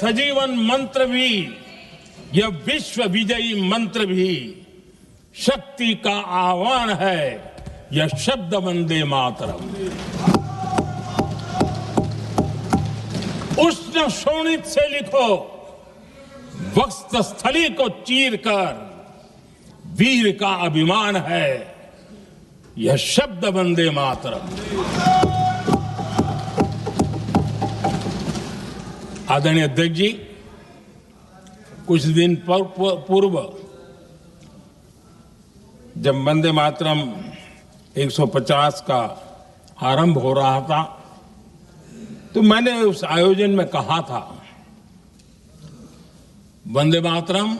सजीवन मंत्र भी, यह विश्व विजयी मंत्र भी शक्ति का आह्वान है, यह शब्द वंदे मातरम। उष्ण शोणित से लिखो, वक्षस्थली को चीरकर वीर का अभिमान है, यह शब्द वंदे मातरम। आदरणीय अध्यक्ष जी, कुछ दिन पूर्व जब वंदे मातरम 150 का आरंभ हो रहा था, तो मैंने उस आयोजन में कहा था, वंदे मातरम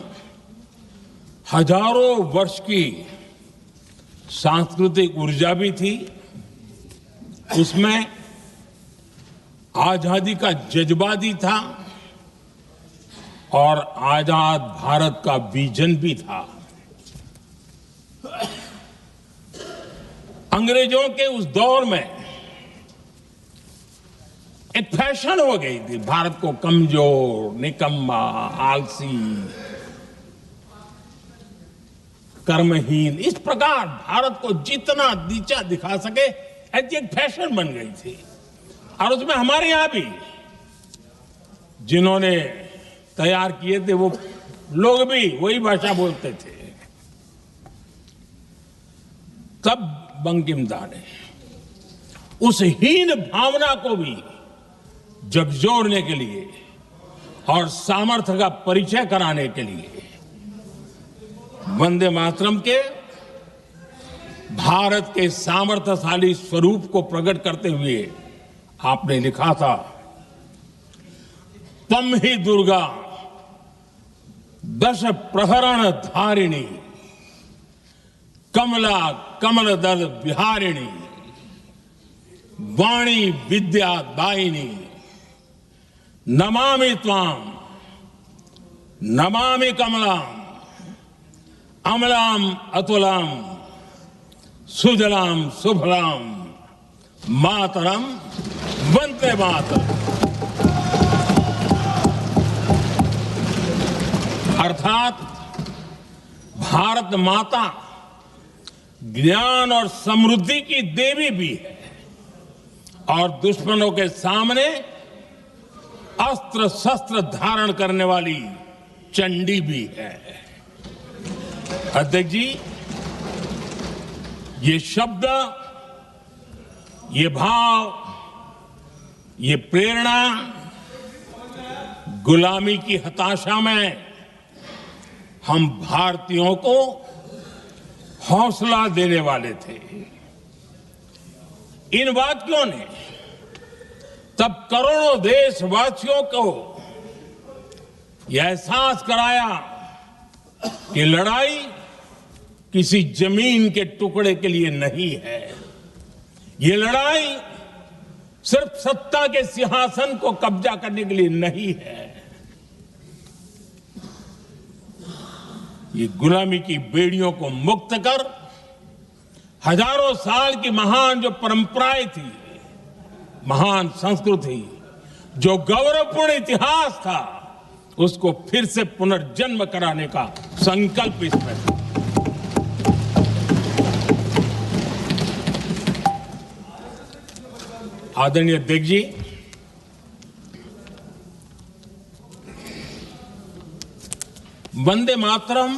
हजारों वर्ष की सांस्कृतिक ऊर्जा भी थी, उसमें आजादी का जज्बा भी था और आजाद भारत का विजन भी था। अंग्रेजों के उस दौर में एक फैशन हो गई थी भारत को कमजोर, निकम्मा, आलसी, कर्महीन, इस प्रकार भारत को जितना नीचा दिखा सके ऐसी एक फैशन बन गई थी। और उसमें हमारे यहां भी जिन्होंने तैयार किए थे वो लोग भी वही भाषा बोलते थे। तब बंकिमदा ने उस हीन भावना को भी झकझोरने के लिए और सामर्थ्य का परिचय कराने के लिए वंदे मातरम के भारत के सामर्थ्यशाली स्वरूप को प्रकट करते हुए आपने लिखा था, तम ही दुर्गा दश प्रहरण धारिणी, कमला कमल दल विहारिणी, वाणी विद्या दायिनी, नमामि त्वाम नमामि कमलाम, अमलाम अतुलाम, सुजलाम सुफलाम, मातरम वंदे मातरम। अर्थात भारत माता ज्ञान और समृद्धि की देवी भी है और दुश्मनों के सामने अस्त्र शस्त्र धारण करने वाली चंडी भी है। अध्यक्ष जी, ये शब्द, ये भाव, ये प्रेरणा गुलामी की हताशा में हम भारतीयों को हौसला देने वाले थे। इन वाक्यों ने तब करोड़ों देशवासियों को यह एहसास कराया कि लड़ाई किसी जमीन के टुकड़े के लिए नहीं है, ये लड़ाई सिर्फ सत्ता के सिंहासन को कब्जा करने के लिए नहीं है, ये गुलामी की बेड़ियों को मुक्त कर हजारों साल की महान जो परंपराएं थी, महान संस्कृति, जो गौरवपूर्ण इतिहास था, उसको फिर से पुनर्जन्म कराने का संकल्प इसमें था। आदरणीय अध्यक्ष जी, वंदे मातरम,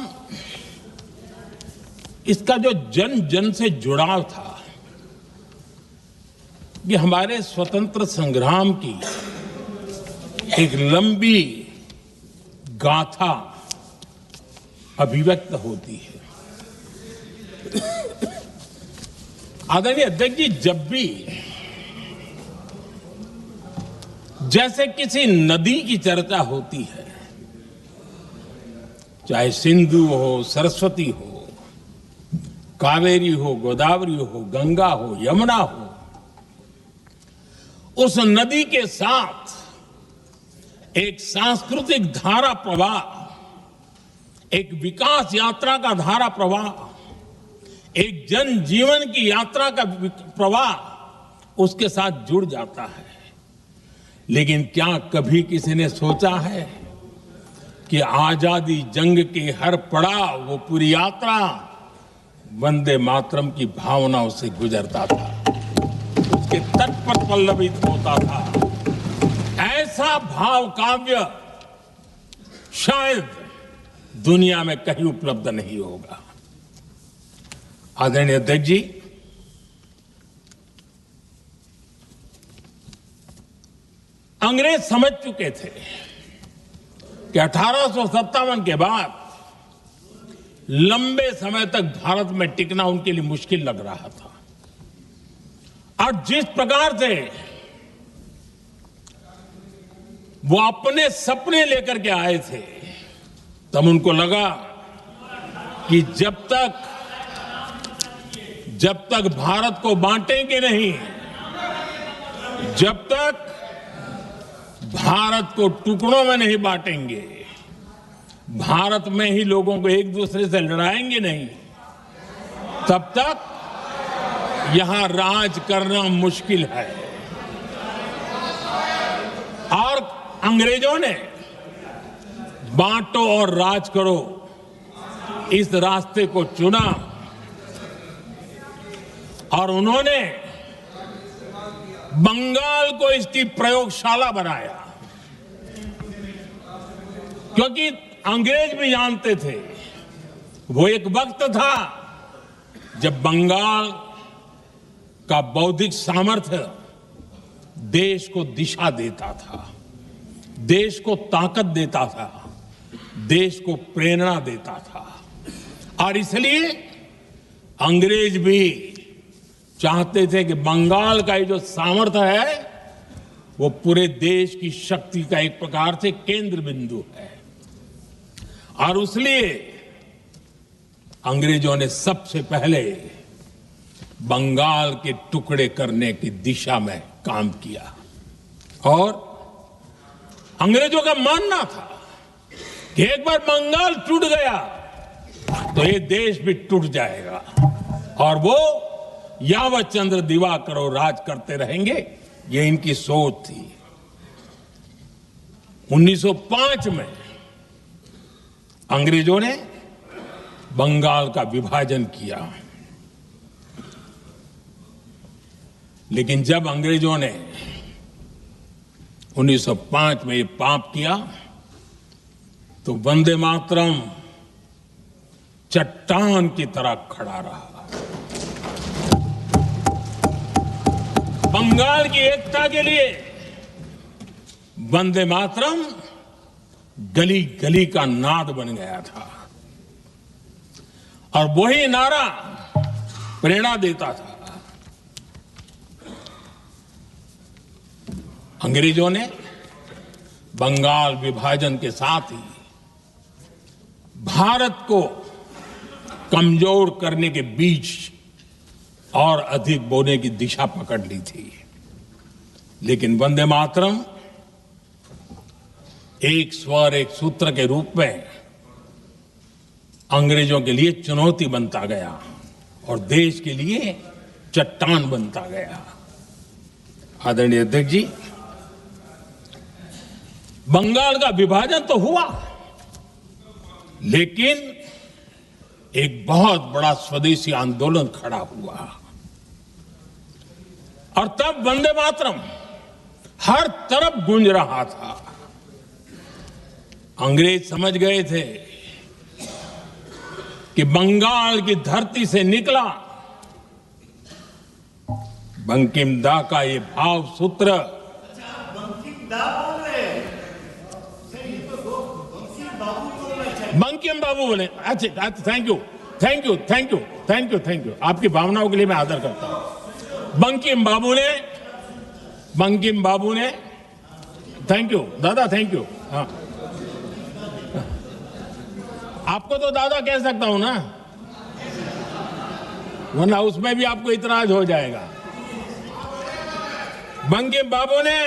इसका जो जन जन से जुड़ाव था, ये हमारे स्वतंत्र संग्राम की एक लंबी गाथा अभिव्यक्त होती है। आदरणीय अध्यक्ष जी, जब भी जैसे किसी नदी की चर्चा होती है, चाहे सिंधु हो, सरस्वती हो, कावेरी हो, गोदावरी हो, गंगा हो, यमुना हो, उस नदी के साथ एक सांस्कृतिक धारा प्रवाह, एक विकास यात्रा का धारा प्रवाह, एक जन जीवन की यात्रा का प्रवाह उसके साथ जुड़ जाता है। लेकिन क्या कभी किसी ने सोचा है कि आजादी जंग के हर पड़ाव, वो पूरी यात्रा वंदे मातरम की भावनाओं से गुजरता था, उसके तट पर पल्लवित होता था। ऐसा भाव काव्य शायद दुनिया में कहीं उपलब्ध नहीं होगा। आदरणीय अध्यक्ष जी, अंग्रेज समझ चुके थे कि 1857 के बाद लंबे समय तक भारत में टिकना उनके लिए मुश्किल लग रहा था। और जिस प्रकार से वो अपने सपने लेकर के आए थे, तब उनको लगा कि जब तक भारत को बांटेंगे नहीं, जब तक भारत को टुकड़ों में नहीं बांटेंगे, भारत में ही लोगों को एक दूसरे से लड़ाएंगे नहीं, तब तक यहां राज करना मुश्किल है। और अंग्रेजों ने बांटो और राज करो इस रास्ते को चुना और उन्होंने बंगाल को इसकी प्रयोगशाला बनाया, क्योंकि अंग्रेज भी जानते थे वो एक वक्त था जब बंगाल का बौद्धिक सामर्थ्य देश को दिशा देता था, देश को ताकत देता था, देश को प्रेरणा देता था। और इसलिए अंग्रेज भी चाहते थे कि बंगाल का ये जो सामर्थ्य है वो पूरे देश की शक्ति का एक प्रकार से केंद्र बिंदु है। और इसलिए अंग्रेजों ने सबसे पहले बंगाल के टुकड़े करने की दिशा में काम किया। और अंग्रेजों का मानना था कि एक बार बंगाल टूट गया तो ये देश भी टूट जाएगा और वो यावत चंद्र दिवाकरो राज करते रहेंगे, ये इनकी सोच थी। 1905 में अंग्रेजों ने बंगाल का विभाजन किया, लेकिन जब अंग्रेजों ने 1905 में ये पाप किया तो वंदे मातरम चट्टान की तरह खड़ा रहा। बंगाल की एकता के लिए वंदे मातरम गली गली का नाद बन गया था और वही नारा प्रेरणा देता था। अंग्रेजों ने बंगाल विभाजन के साथ ही भारत को कमजोर करने के बीच और अधिक बोने की दिशा पकड़ ली थी। लेकिन वंदे मातरम एक स्वर एक सूत्र के रूप में अंग्रेजों के लिए चुनौती बनता गया और देश के लिए चट्टान बनता गया। आदरणीय अध्यक्ष जी, बंगाल का विभाजन तो हुआ, लेकिन एक बहुत बड़ा स्वदेशी आंदोलन खड़ा हुआ और तब वंदे मातरम हर तरफ गूंज रहा था। अंग्रेज समझ गए थे कि बंगाल की धरती से निकला बंकिम दा का ये भाव सूत्र बंकिम बाबू बोले। अच्छा, थैंक यू। आपकी भावनाओं के लिए मैं आदर करता हूं। बंकिम बाबू ने थैंक यू दादा, थैंक यू। हाँ, आपको तो दादा कह सकता हूं ना, वरना उसमें भी आपको इतराज हो जाएगा। बंकिम बाबू ने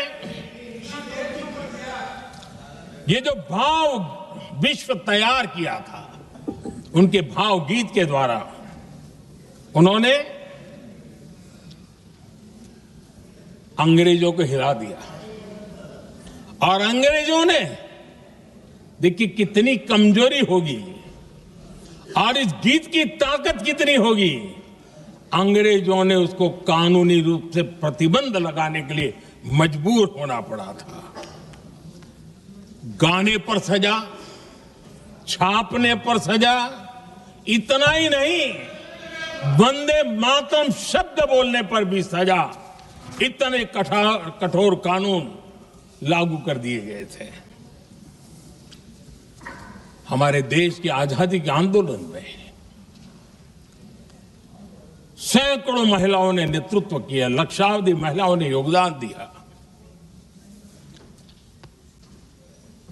ये जो भाव विश्व तैयार किया था, उनके भाव गीत के द्वारा उन्होंने अंग्रेजों को हिला दिया। और अंग्रेजों ने देखिए कितनी कमजोरी होगी और इस गीत की ताकत कितनी होगी। अंग्रेजों ने उसको कानूनी रूप से प्रतिबंध लगाने के लिए मजबूर होना पड़ा था। गाने पर सजा, छापने पर सजा, इतना ही नहीं, वंदे मातरम शब्द बोलने पर भी सजा। इतने कठोर कानून लागू कर दिए गए थे। हमारे देश की आजादी के आंदोलन में सैकड़ों महिलाओं ने नेतृत्व किया, लक्षावधि महिलाओं ने योगदान दिया।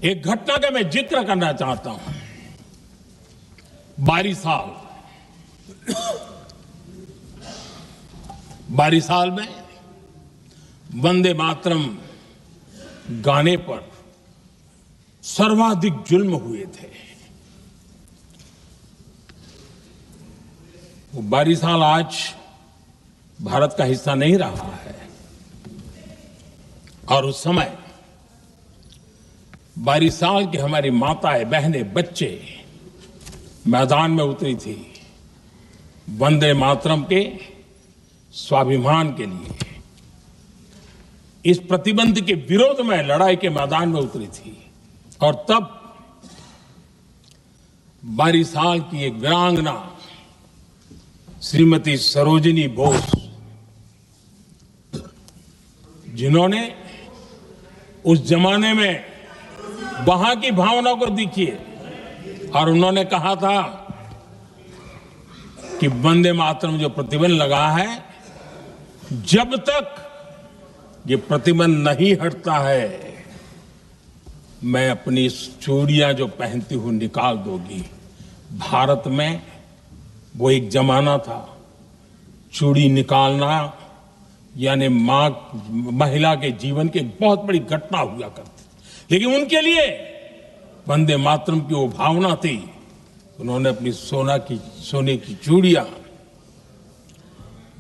एक घटना का मैं जिक्र करना चाहता हूं। 12 साल में वंदे मातरम गाने पर सर्वाधिक जुल्म हुए थे। वो 12 साल आज भारत का हिस्सा नहीं रहा है और उस समय 12 साल की हमारी माताएं, बहनें, बच्चे मैदान में उतरी थी वंदे मातरम के स्वाभिमान के लिए। इस प्रतिबंध के विरोध में लड़ाई के मैदान में उतरी थी और तब 12 साल की एक वीरांगना श्रीमती सरोजिनी बोस, जिन्होंने उस जमाने में वहां की भावना को देखिए और उन्होंने कहा था कि वंदे मातरम जो प्रतिबंध लगा है, जब तक ये प्रतिबंध नहीं हटता है, मैं अपनी चूड़ियां जो पहनती हूं निकाल दूंगी। भारत में वो एक जमाना था, चूड़ी निकालना यानी महिला के जीवन की एक बहुत बड़ी घटना हुआ करती, लेकिन उनके लिए वंदे मातरम की वो भावना थी। उन्होंने अपनी सोने की चूड़ियां,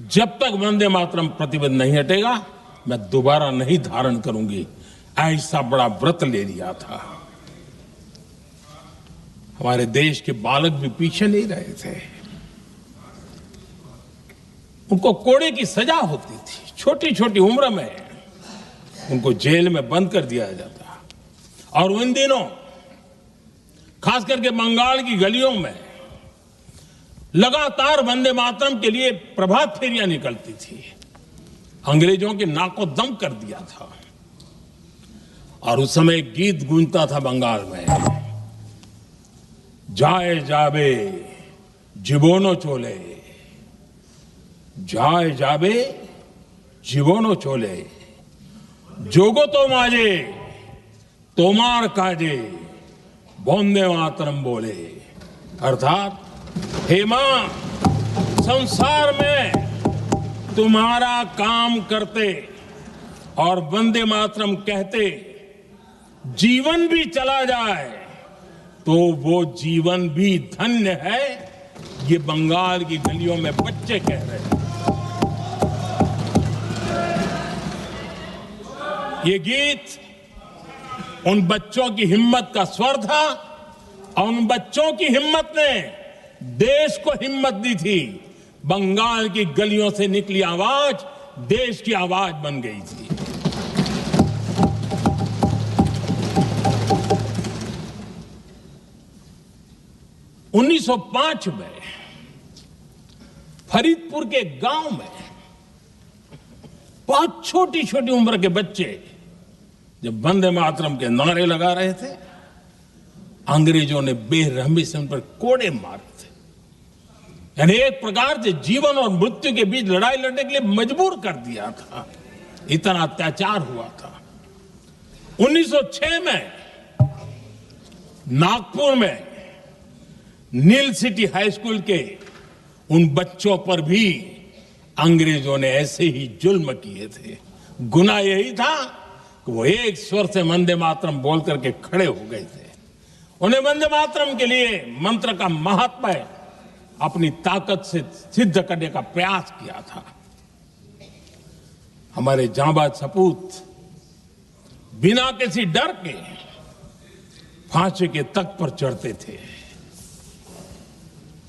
जब तक वंदे मातरम प्रतिबंध नहीं हटेगा मैं दोबारा नहीं धारण करूंगी, ऐसा बड़ा व्रत ले लिया था। हमारे देश के बालक भी पीछे नहीं रहे थे। उनको कोड़े की सजा होती थी, छोटी छोटी उम्र में उनको जेल में बंद कर दिया जाता। और उन दिनों खास करके बंगाल की गलियों में लगातार वंदे मातरम के लिए प्रभात फेरियां निकलती थी। अंग्रेजों के नाको दम कर दिया था। और उस समय एक गीत गूंजता था बंगाल में, जाए जाबे जीवनो चोले, जाए जाबे जीवनो चोले, जोगो तो माजे तोमार काजे, वंदे मातरम बोले। अर्थात हे मां, संसार में तुम्हारा काम करते और वंदे मातरम कहते जीवन भी चला जाए तो वो जीवन भी धन्य है। ये बंगाल की गलियों में बच्चे कह रहे हैं। ये गीत उन बच्चों की हिम्मत का स्वर था और उन बच्चों की हिम्मत ने देश को हिम्मत दी थी। बंगाल की गलियों से निकली आवाज देश की आवाज बन गई थी। उन्नीस 1905 में फरीदपुर के गांव में बहुत छोटी छोटी उम्र के बच्चे जब वंदे मातरम के नारे लगा रहे थे, अंग्रेजों ने बेरहमी से उन पर कोड़े मारे थे। यानी एक प्रकार से जीवन और मृत्यु के बीच लड़ाई लड़ने के लिए मजबूर कर दिया था। इतना अत्याचार हुआ था। 1906 में नागपुर में नील सिटी हाई स्कूल के उन बच्चों पर भी अंग्रेजों ने ऐसे ही जुल्म किए थे। गुनाह यही था कि वो एक स्वर से वंदे मातरम बोल करके खड़े हो गए थे। उन्हें वंदे मातरम के लिए मंत्र का महात्म्य अपनी ताकत से सिद्ध करने का प्रयास किया था। हमारे जांबाज सपूत बिना किसी डर के फांसी के तख्त पर चढ़ते थे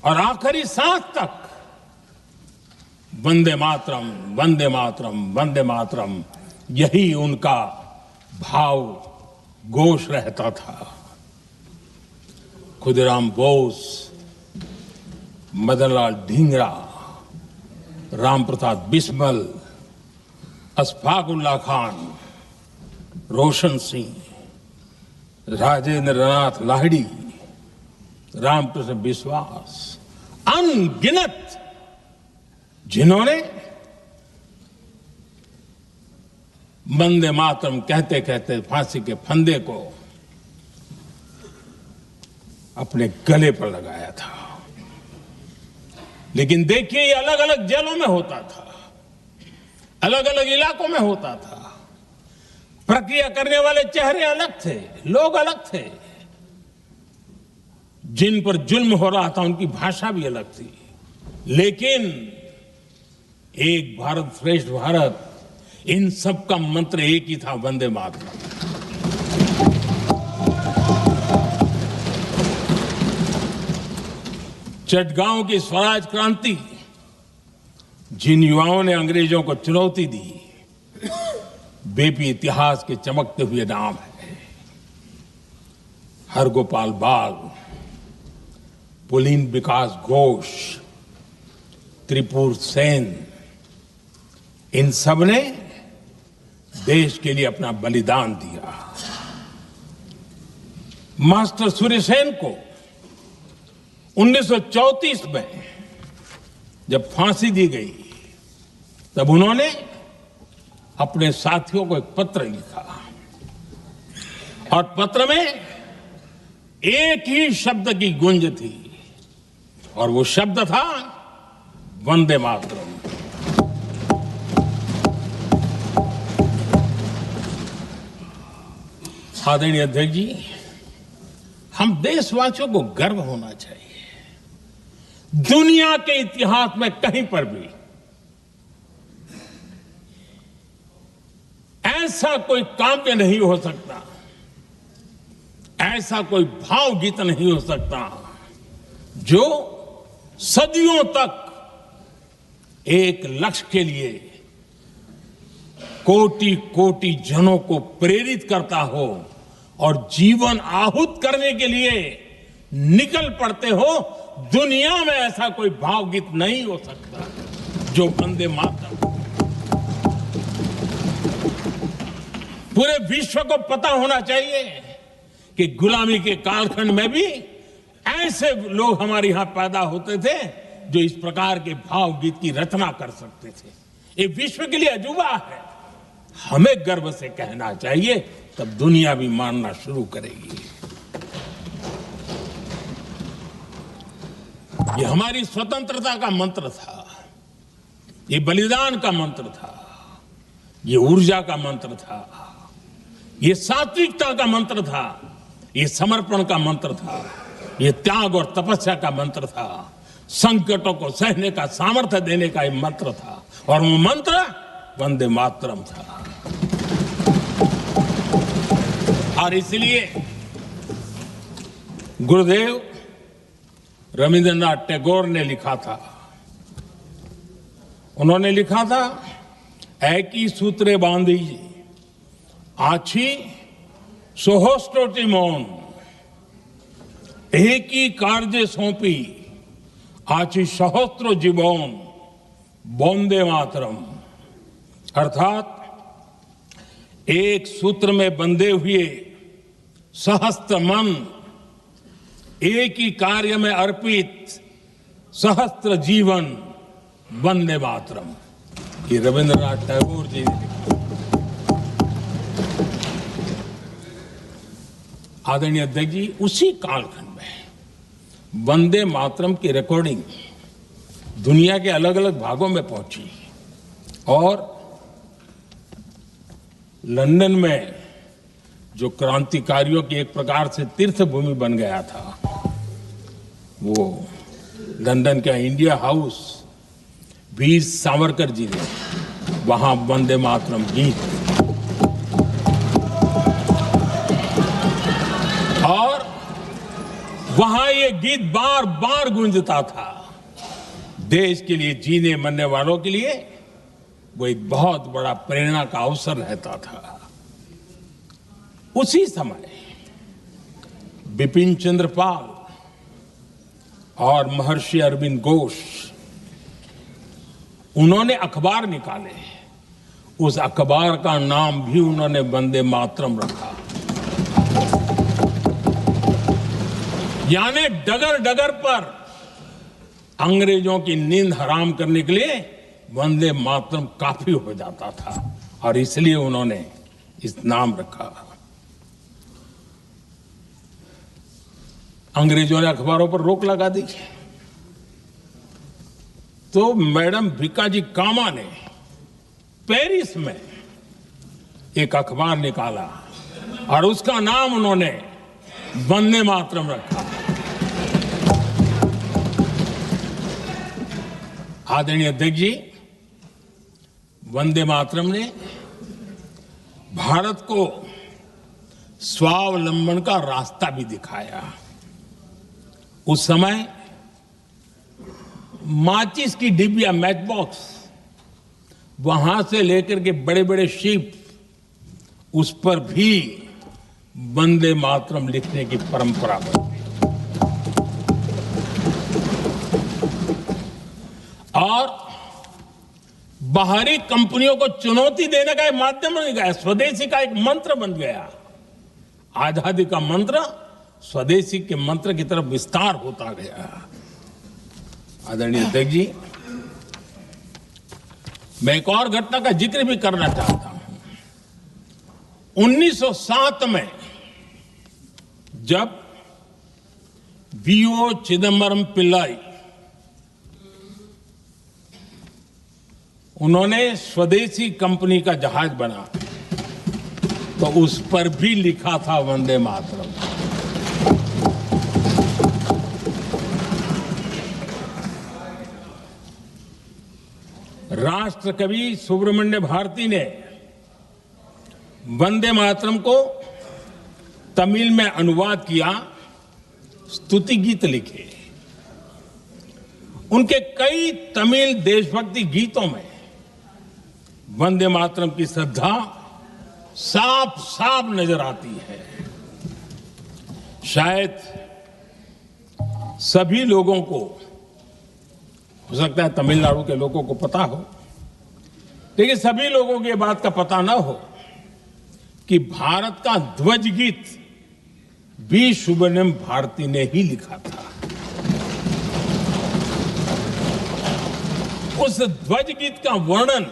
और आखिरी सांस तक वंदे मातरम, वंदे मातरम, वंदे मातरम, यही उनका भाव घोष रहता था। खुदीराम बोस, मदनलाल ढींगरा, राम प्रसाद बिस्मिल, अशफाक उल्लाह खान, रोशन सिंह, राजेंद्र नाथ लाहिड़ी, रामकृष्ण विश्वास, अनगिनत जिन्होंने वंदे मातरम कहते कहते फांसी के फंदे को अपने गले पर लगाया था। लेकिन देखिए, ये अलग अलग जेलों में होता था, अलग अलग इलाकों में होता था। प्रक्रिया करने वाले चेहरे अलग थे, लोग अलग थे। जिन पर जुल्म हो रहा था उनकी भाषा भी अलग थी, लेकिन एक भारत श्रेष्ठ भारत, इन सब का मंत्र एक ही था, वंदे मातरम। चटगांव की स्वराज क्रांति, जिन युवाओं ने अंग्रेजों को चुनौती दी, वे भी इतिहास के चमकते हुए नाम है। हरगोपाल बाल, पुलिन विकास घोष, त्रिपुर सेन, इन सब ने देश के लिए अपना बलिदान दिया। मास्टर सूर्यसेन को 1934 में जब फांसी दी गई, तब उन्होंने अपने साथियों को एक पत्र लिखा और पत्र में एक ही शब्द की गूंज थी और वो शब्द था वंदे मातरम। आदरणीय अध्यक्ष जी, हम देशवासियों को गर्व होना चाहिए। दुनिया के इतिहास में कहीं पर भी ऐसा कोई काव्य नहीं हो सकता, ऐसा कोई भावगीत नहीं हो सकता जो सदियों तक एक लक्ष्य के लिए कोटि कोटि जनों को प्रेरित करता हो और जीवन आहूत करने के लिए निकल पड़ते हो। दुनिया में ऐसा कोई भावगीत नहीं हो सकता जो वंदे मातरम। पूरे विश्व को पता होना चाहिए कि गुलामी के कालखंड में भी ऐसे लोग हमारे यहां पैदा होते थे जो इस प्रकार के भावगीत की रचना कर सकते थे। ये विश्व के लिए अजूबा है, हमें गर्व से कहना चाहिए, तब दुनिया भी मानना शुरू करेगी। ये हमारी स्वतंत्रता का मंत्र था, ये बलिदान का मंत्र था, ये ऊर्जा का मंत्र था, ये सात्विकता का मंत्र था, ये समर्पण का मंत्र था, ये त्याग और तपस्या का मंत्र था, संकटों को सहने का सामर्थ्य देने का ये मंत्र था, और वो मंत्र वंदे मातरम था। और इसलिए गुरुदेव रविंद्रनाथ टैगोर ने लिखा था, उन्होंने लिखा था, एकी सूत्रे बांधी आछी सोहोस्टोटी मौन, एक ही कार्य सौंपी आछी सहस्त्र जीवन, वंदे मातरम। अर्थात एक सूत्र में बंधे हुए सहस्त्र मन, एक ही कार्य में अर्पित सहस्त्र जीवन, वंदे मातरम। ये रविंद्रनाथ टैगोर जी ने लिखा। आदरणीय अध्यक्ष जी, उसी कालखंड में वंदे मातरम की रिकॉर्डिंग दुनिया के अलग अलग भागों में पहुंची और लंदन में जो क्रांतिकारियों की एक प्रकार से तीर्थ भूमि बन गया था, वो लंदन का इंडिया हाउस, वीर सावरकर जी ने वहां वंदे मातरम गीत वहां ये गीत बार बार गूंजता था। देश के लिए जीने मरने वालों के लिए वो एक बहुत बड़ा प्रेरणा का अवसर रहता था। उसी समय बिपिन चंद्र पाल और महर्षि अरविंद घोष, उन्होंने अखबार निकाले। उस अखबार का नाम भी उन्होंने वंदे मातरम रखा। यानी डगर डगर पर अंग्रेजों की नींद हराम करने के लिए वंदे मातरम काफी हो जाता था और इसलिए उन्होंने इस नाम रखा। अंग्रेजों ने अखबारों पर रोक लगा दी तो मैडम भिकाजी कामा ने पेरिस में एक अखबार निकाला और उसका नाम उन्होंने वंदे मातरम रखा। आदरणीय अध्यक्ष जी, वंदे मातरम ने भारत को स्वावलंबन का रास्ता भी दिखाया। उस समय माचिस की डिबिया, मैच बॉक्स, वहां से लेकर के बड़े बड़े शिप, उस पर भी वंदे मातरम लिखने की परंपरा बनी। और बाहरी कंपनियों को चुनौती देने का एक माध्यम बन गया, स्वदेशी का एक मंत्र बन गया। आजादी का मंत्र स्वदेशी के मंत्र की तरफ विस्तार होता गया। आदरणीय अध्यक्ष जी, मैं एक और घटना का जिक्र भी करना चाहता हूं। 1907 में जब वीओ चिदम्बरम पिल्लाई, उन्होंने स्वदेशी कंपनी का जहाज बना तो उस पर भी लिखा था वंदे मातरम। राष्ट्र कवि सुब्रमण्य भारती ने वंदे मातरम को तमिल में अनुवाद किया, स्तुति गीत लिखे। उनके कई तमिल देशभक्ति गीतों में वंदे मातरम की श्रद्धा साफ साफ नजर आती है। शायद सभी लोगों को, हो सकता है तमिलनाडु के लोगों को पता हो, लेकिन सभी लोगों को ये बात का पता ना हो कि भारत का ध्वज गीत भी सुब्रमण्यम भारती ने ही लिखा था। उस ध्वज गीत का वर्णन,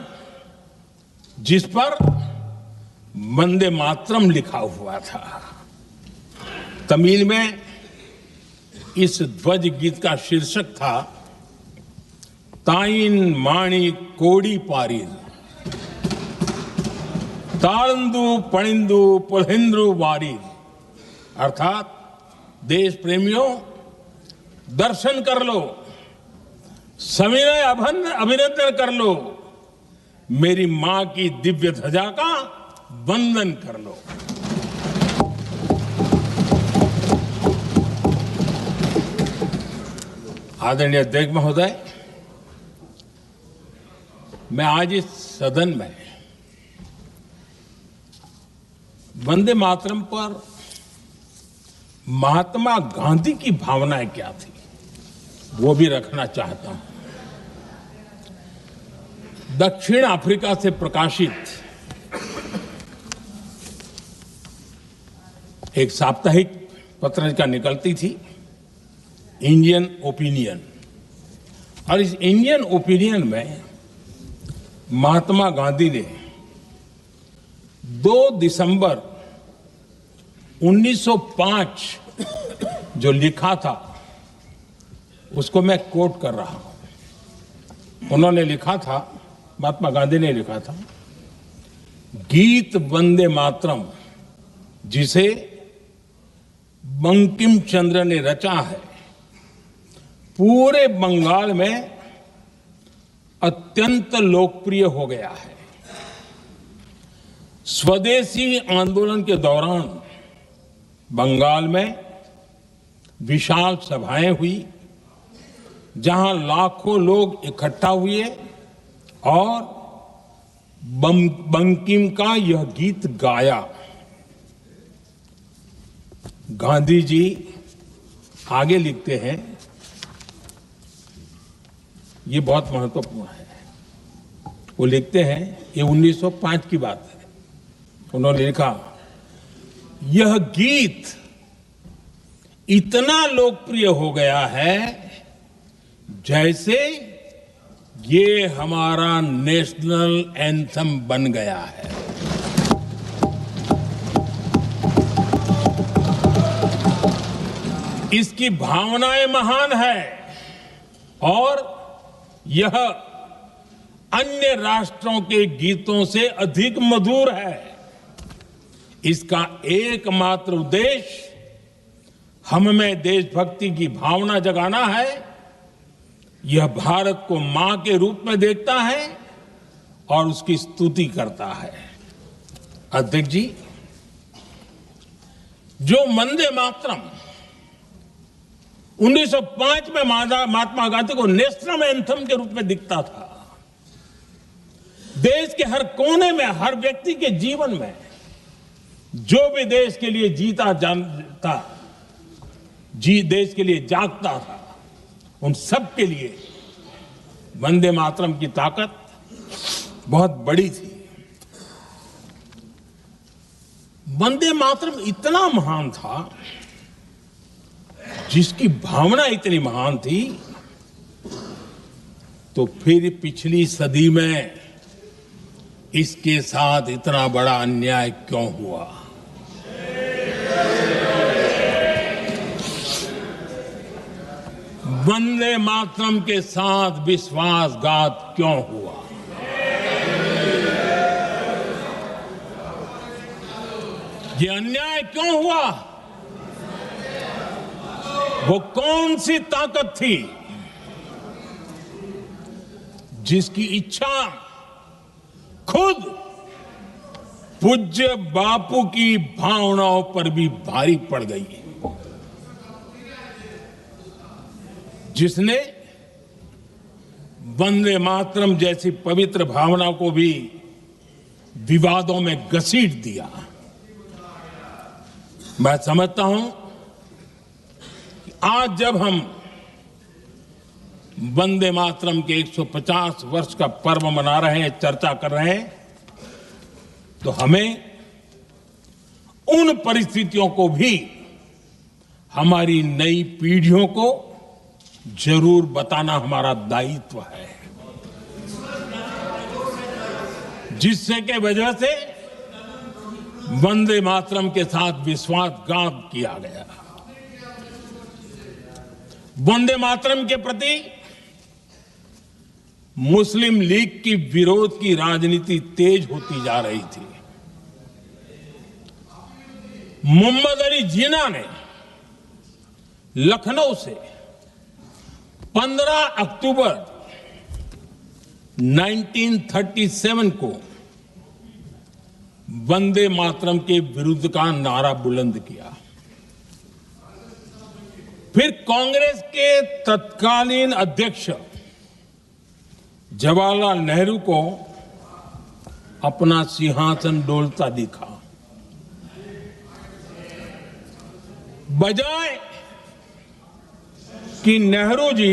जिस पर वंदे मातरम लिखा हुआ था, तमिल में इस ध्वज गीत का शीर्षक था ताइन माणी कोड़ी पारीर, तालंदु पणिंदु पुलहिंद्रु वारीर। अर्थात देश प्रेमियों, दर्शन कर लो, सविनय अभिनंदन कर लो, मेरी मां की दिव्य ध्वजा का वंदन कर लो। आदरणीय अध्यक्ष महोदय, मैं आज इस सदन में वंदे मातरम पर महात्मा गांधी की भावनाएं क्या थी वो भी रखना चाहता हूं। दक्षिण अफ्रीका से प्रकाशित एक साप्ताहिक पत्रिका निकलती थी, इंडियन ओपिनियन, और इस इंडियन ओपिनियन में महात्मा गांधी ने 2 दिसंबर 1905 जो लिखा था उसको मैं कोट कर रहा हूं। उन्होंने लिखा था, महात्मा गांधी ने लिखा था, गीत वंदे मातरम जिसे बंकिम चंद्र ने रचा है, पूरे बंगाल में अत्यंत लोकप्रिय हो गया है। स्वदेशी आंदोलन के दौरान बंगाल में विशाल सभाएं हुई, जहां लाखों लोग इकट्ठा हुए और बंकिम का यह गीत गाया। गांधी जी आगे लिखते हैं, ये बहुत महत्वपूर्ण है। वो लिखते हैं, ये 1905 की बात है। उन्होंने लिखा, यह गीत इतना लोकप्रिय हो गया है जैसे ये हमारा नेशनल एंथम बन गया है। इसकी भावनाएं महान है और यह अन्य राष्ट्रों के गीतों से अधिक मधुर है। इसका एकमात्र उद्देश्य हम में देशभक्ति की भावना जगाना है। यह भारत को मां के रूप में देखता है और उसकी स्तुति करता है। अध्यक्ष जी, जो वंदे मातरम 1905 में महात्मा गांधी को नेशनल एंथम के रूप में दिखता था, देश के हर कोने में, हर व्यक्ति के जीवन में जो भी देश के लिए जीता जानता, देश के लिए जागता था, उन सब के लिए वंदे मातरम की ताकत बहुत बड़ी थी। वंदे मातरम इतना महान था, जिसकी भावना इतनी महान थी, तो फिर पिछली सदी में इसके साथ इतना बड़ा अन्याय क्यों हुआ? वंदे मातरम के साथ विश्वासघात क्यों हुआ? ये अन्याय क्यों हुआ? वो कौन सी ताकत थी जिसकी इच्छा खुद पूज्य बापू की भावनाओं पर भी भारी पड़ गई, जिसने वंदे मातरम जैसी पवित्र भावना को भी विवादों में घसीट दिया? मैं समझता हूं कि आज जब हम वंदे मातरम के 150 वर्ष का पर्व मना रहे हैं, चर्चा कर रहे हैं, तो हमें उन परिस्थितियों को भी हमारी नई पीढ़ियों को जरूर बताना हमारा दायित्व है, जिससे के वजह से वंदे मातरम के साथ विश्वासघात किया गया। वंदे मातरम के प्रति मुस्लिम लीग की विरोध की राजनीति तेज होती जा रही थी। मोहम्मद अली जिन्ना ने लखनऊ से 15 अक्टूबर 1937 को वंदे मातरम के विरुद्ध का नारा बुलंद किया। फिर कांग्रेस के तत्कालीन अध्यक्ष जवाहरलाल नेहरू को अपना सिंहासन डोलता दिखा। बजाय कि नेहरू जी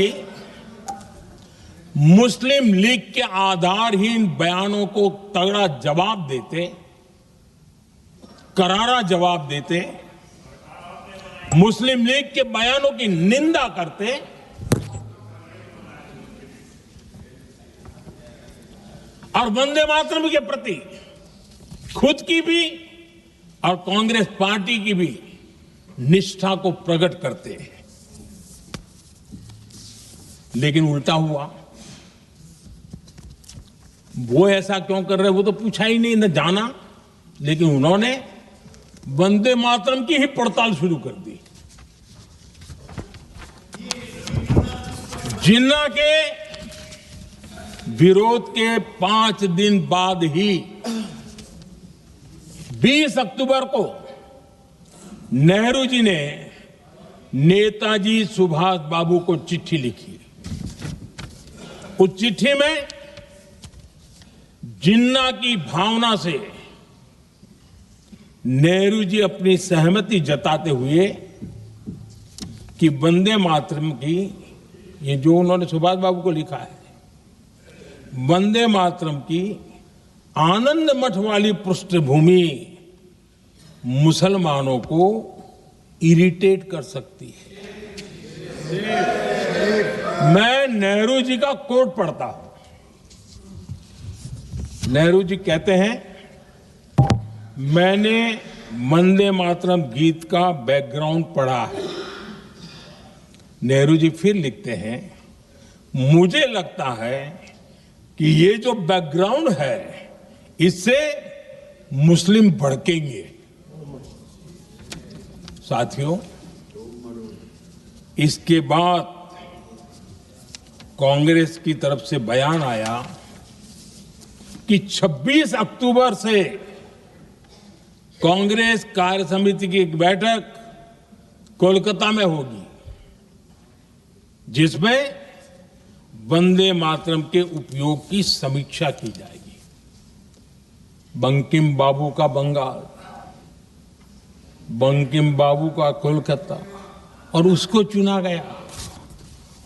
मुस्लिम लीग के आधारहीन बयानों को तगड़ा जवाब देते, करारा जवाब देते, मुस्लिम लीग के बयानों की निंदा करते, और वंदे मातरम के प्रति खुद की भी और कांग्रेस पार्टी की भी निष्ठा को प्रकट करते, लेकिन उल्टा हुआ। वो ऐसा क्यों कर रहे, वो तो पूछा ही नहीं, न जाना, लेकिन उन्होंने वंदे मातरम की ही पड़ताल शुरू कर दी। जिन्ना के विरोध के 5 दिन बाद ही 20 अक्टूबर को नेहरू जी ने नेताजी सुभाष बाबू को चिट्ठी लिखी। उस चिट्ठी में जिन्ना की भावना से नेहरू जी अपनी सहमति जताते हुए कि वंदे मातरम की, ये जो उन्होंने सुभाष बाबू को लिखा है, वंदे मातरम की आनंद मठ वाली पृष्ठभूमि मुसलमानों को इरिटेट कर सकती है। मैं नेहरू जी का कोट पढ़ता हूं। नेहरू जी कहते हैं, मैंने वंदे मातरम गीत का बैकग्राउंड पढ़ा है। नेहरू जी फिर लिखते हैं, मुझे लगता है कि ये जो बैकग्राउंड है इससे मुस्लिम भड़केंगे। साथियों, इसके बाद कांग्रेस की तरफ से बयान आया कि 26 अक्टूबर से कांग्रेस कार्य समिति की एक बैठक कोलकाता में होगी, जिसमें वंदे मातरम के उपयोग की समीक्षा की जाएगी। बंकिम बाबू का बंगाल, बंकिम बाबू का कोलकाता, और उसको चुना गया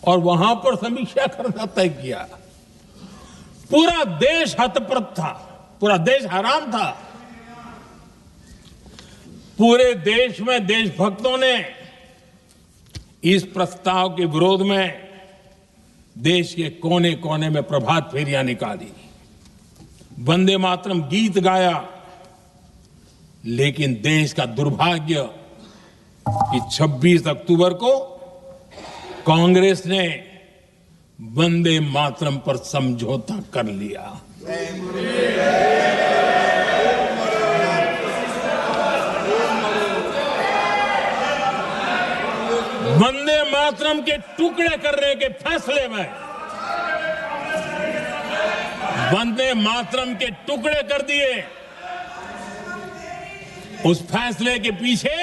और वहां पर समीक्षा करना तय किया। पूरा देश हतप्रभ था, पूरा देश हैरान था। पूरे देश में देशभक्तों ने इस प्रस्ताव के विरोध में देश के कोने कोने में प्रभात फेरियां निकाली, वंदे मातरम गीत गाया। लेकिन देश का दुर्भाग्य कि 26 अक्टूबर को कांग्रेस ने वंदे मातरम पर समझौता कर लिया। वंदे मातरम के टुकड़े करने के फैसले में, वंदे मातरम के टुकड़े कर दिए। उस फैसले के पीछे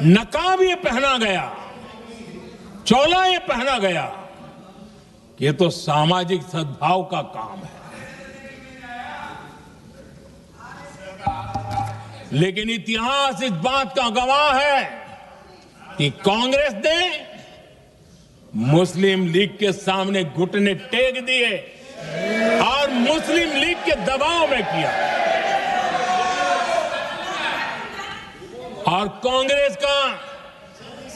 नकाब ये पहना गया, चोला ये पहना गया। ये तो सामाजिक सद्भाव का काम है। लेकिन इतिहास इस बात का गवाह है कि कांग्रेस ने मुस्लिम लीग के सामने घुटने टेक दिए और मुस्लिम लीग के दबाव में किया। और कांग्रेस का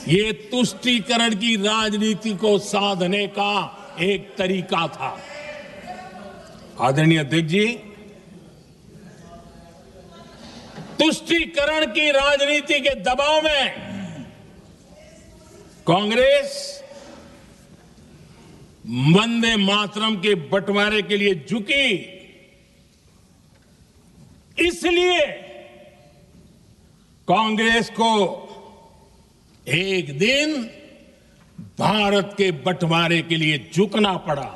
ये तुष्टीकरण की राजनीति को साधने का एक तरीका था। आदरणीय अध्यक्ष जी, तुष्टीकरण की राजनीति के दबाव में कांग्रेस वंदे मातरम के बंटवारे के लिए झुकी। इसलिए कांग्रेस को एक दिन भारत के बंटवारे के लिए झुकना पड़ा।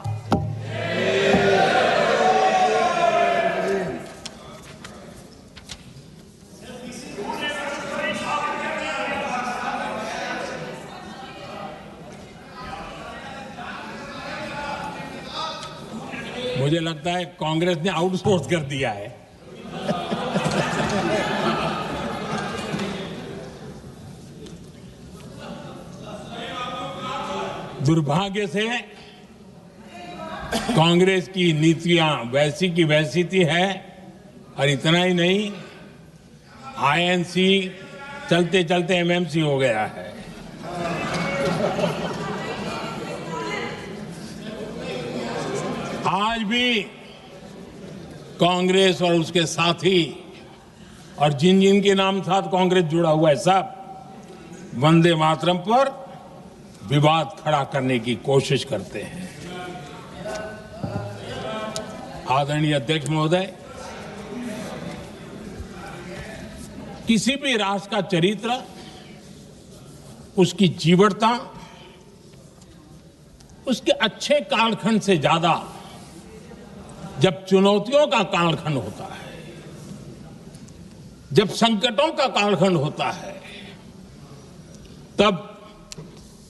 मुझे लगता है कांग्रेस ने आउटसोर्स कर दिया है। दुर्भाग्य से कांग्रेस की नीतियां वैसी की वैसी थी है। और इतना ही नहीं, आईएनसी चलते चलते एमएमसी हो गया है। आज भी कांग्रेस और उसके साथी और जिन जिन के नाम साथ कांग्रेस जुड़ा हुआ है, सब वंदे मातरम पर विवाद खड़ा करने की कोशिश करते हैं। आदरणीय अध्यक्ष महोदय, किसी भी राष्ट्र का चरित्र, उसकी जीवटता, उसके अच्छे कालखंड से ज्यादा जब चुनौतियों का कालखंड होता है, जब संकटों का कालखंड होता है, तब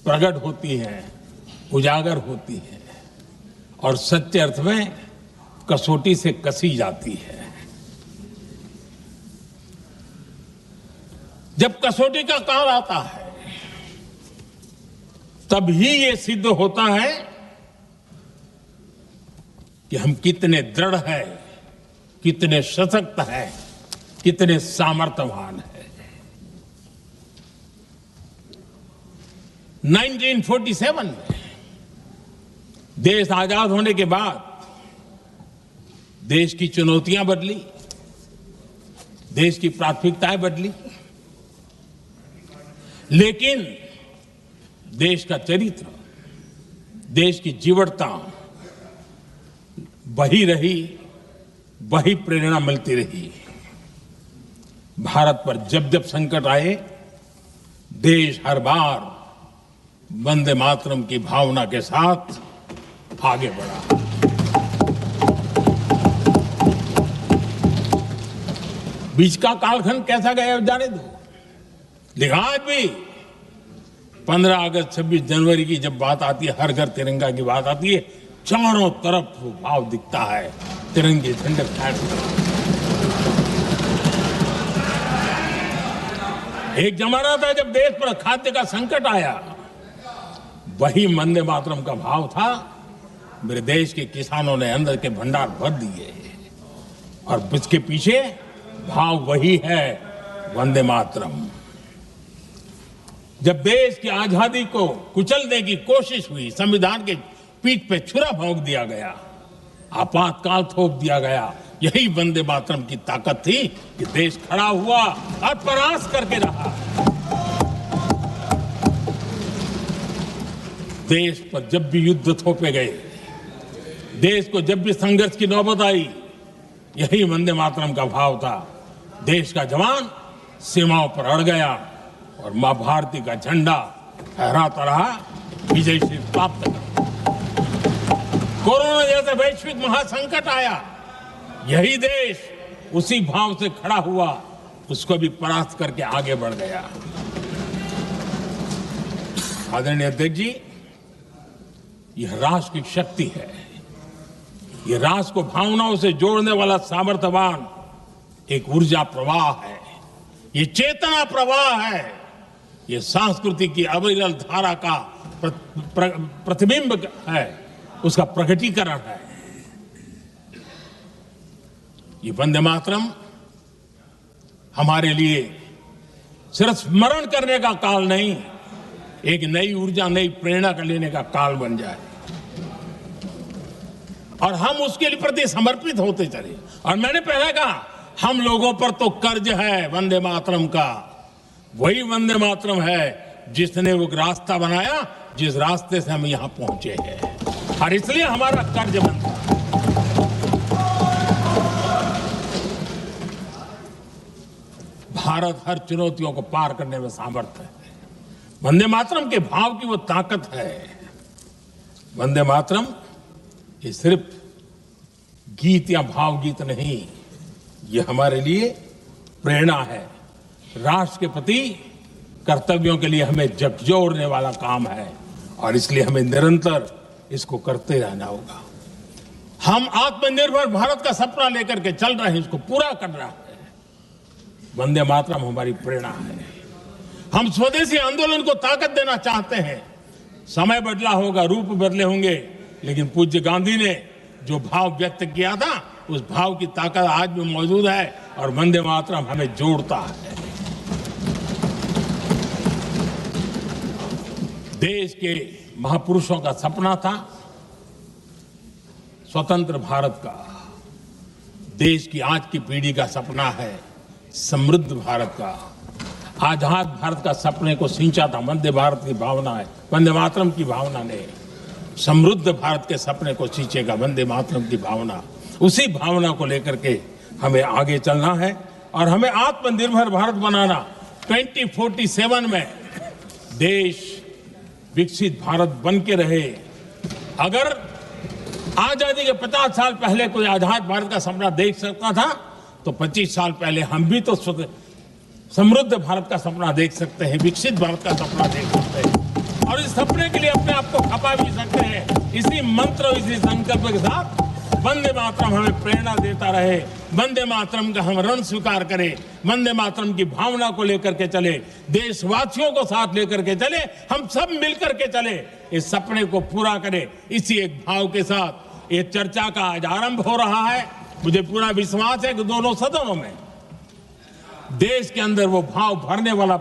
प्रकट होती हैं, उजागर होती हैं और सच्चे अर्थ में कसौटी से कसी जाती है। जब कसौटी का काल आता है तब ही ये सिद्ध होता है कि हम कितने दृढ़ हैं, कितने सशक्त हैं, कितने सामर्थ्यवान हैं। 1947 में देश आजाद होने के बाद देश की चुनौतियां बदली, देश की प्राथमिकताएं बदली, लेकिन देश का चरित्र, देश की जीवटता वही रही, वही प्रेरणा मिलती रही। भारत पर जब जब संकट आए, देश हर बार वंदे मातरम की भावना के साथ आगे बढ़ा। बीच का कालखंड कैसा गया जाने दो, लेकिन आज भी 15 अगस्त 26 जनवरी की जब बात आती है, हर घर तिरंगा की बात आती है, चारों तरफ भाव दिखता है तिरंगे झंडे फहराने। एक जमाना था जब देश पर खाद्य का संकट आया, वही वंदे मातरम का भाव था। मेरे देश के किसानों ने अंदर के भंडार भर दिए और इसके पीछे भाव वही है, वंदे मातरम। जब देश की आजादी को कुचलने की कोशिश हुई, संविधान के पीठ पे छुरा भोंक दिया गया, आपातकाल थोप दिया गया, यही वंदे मातरम की ताकत थी कि देश खड़ा हुआ और परास्त करके रहा। देश पर जब भी युद्ध थोपे गए, देश को जब भी संघर्ष की नौबत आई, यही वंदे मातरम का भाव था। देश का जवान सीमाओं पर अड़ गया और मां भारती का झंडा फहराता रहा, विजय श्री प्राप्त कर। कोरोना जैसे वैश्विक महासंकट आया, यही देश उसी भाव से खड़ा हुआ, उसको भी परास्त करके आगे बढ़ गया। आदरणीय अध्यक्ष जी, यह राष्ट्र की शक्ति है, यह राष्ट्र को भावनाओं से जोड़ने वाला सामर्थ्यवान एक ऊर्जा प्रवाह है, ये चेतना प्रवाह है, ये संस्कृति की अविरल धारा का प्रतिबिंब है, उसका प्रकटीकरण है। ये वंदे मातरम हमारे लिए सिर्फ स्मरण करने का काल नहीं, एक नई ऊर्जा, नई प्रेरणा का लेने का काल बन जाए और हम उसके लिए प्रति समर्पित होते चले। और मैंने पहले कहा, हम लोगों पर तो कर्ज है वंदे मातरम का। वही वंदे मातरम है जिसने वो रास्ता बनाया, जिस रास्ते से हम यहां पहुंचे हैं, और इसलिए हमारा कर्ज बनता है। भारत हर चुनौतियों को पार करने में सामर्थ्य है। वंदे मातरम के भाव की वो ताकत है। वंदे मातरम ये सिर्फ गीत या भावगीत नहीं, ये हमारे लिए प्रेरणा है। राष्ट्र के प्रति कर्तव्यों के लिए हमें झकझोरने वाला काम है और इसलिए हमें निरंतर इसको करते रहना होगा। हम आत्मनिर्भर भारत का सपना लेकर के चल रहे हैं, इसको पूरा कर रहे हैं। वंदे मातरम हमारी प्रेरणा है। हम स्वदेशी आंदोलन को ताकत देना चाहते हैं। समय बदला होगा, रूप बदले होंगे, लेकिन पूज्य गांधी ने जो भाव व्यक्त किया था, उस भाव की ताकत आज भी मौजूद है और वंदे मातरम हमें जोड़ता है। देश के महापुरुषों का सपना था स्वतंत्र भारत का। देश की आज की पीढ़ी का सपना है समृद्ध भारत का। आजाद भारत का सपने को सिंचा था वंदे भारत की भावना है, वंदे मातरम की भावना ने। समृद्ध भारत के सपने को सिंचेगा वंदे मातरम की भावना। उसी भावना को लेकर के हमें आगे चलना है और हमें आत्मनिर्भर भारत बनाना। 2047 में देश विकसित भारत बन के रहे। अगर आजादी के 50 साल पहले कोई आजाद भारत का सपना देख सकता था, तो 25 साल पहले हम भी तो समृद्ध भारत का सपना देख सकते हैं, विकसित भारत का सपना देख सकते हैं और इस सपने के लिए अपने आप को खपा भी सकते हैं। इसी मंत्र, इसी संकल्प के साथ वंदे मातरम हमें प्रेरणा देता रहे, वंदे मातरम का हम रण स्वीकार करें, वंदे मातरम की भावना को लेकर के चले, देशवासियों को साथ लेकर के चले, हम सब मिलकर के चले, इस सपने को पूरा करें। इसी एक भाव के साथ ये चर्चा का आज आरंभ हो रहा है। मुझे पूरा विश्वास है कि दोनों सदनों में देश के अंदर वो भाव भरने वाला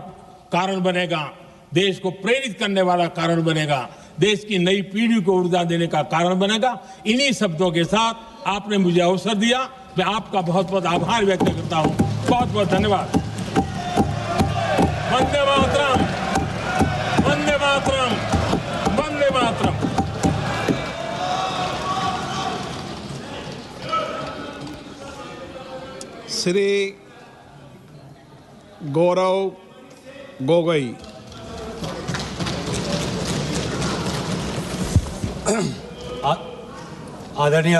कारण बनेगा, देश को प्रेरित करने वाला कारण बनेगा, देश की नई पीढ़ी को ऊर्जा देने का कारण बनेगा। इन्हीं शब्दों के साथ आपने मुझे अवसर दिया, मैं आपका बहुत बहुत आभार व्यक्त करता हूं। बहुत बहुत धन्यवाद। वंदे मातरम, वंदे मातरम, वंदे मातरम। श्री गौरव गोगोई। आदरणीय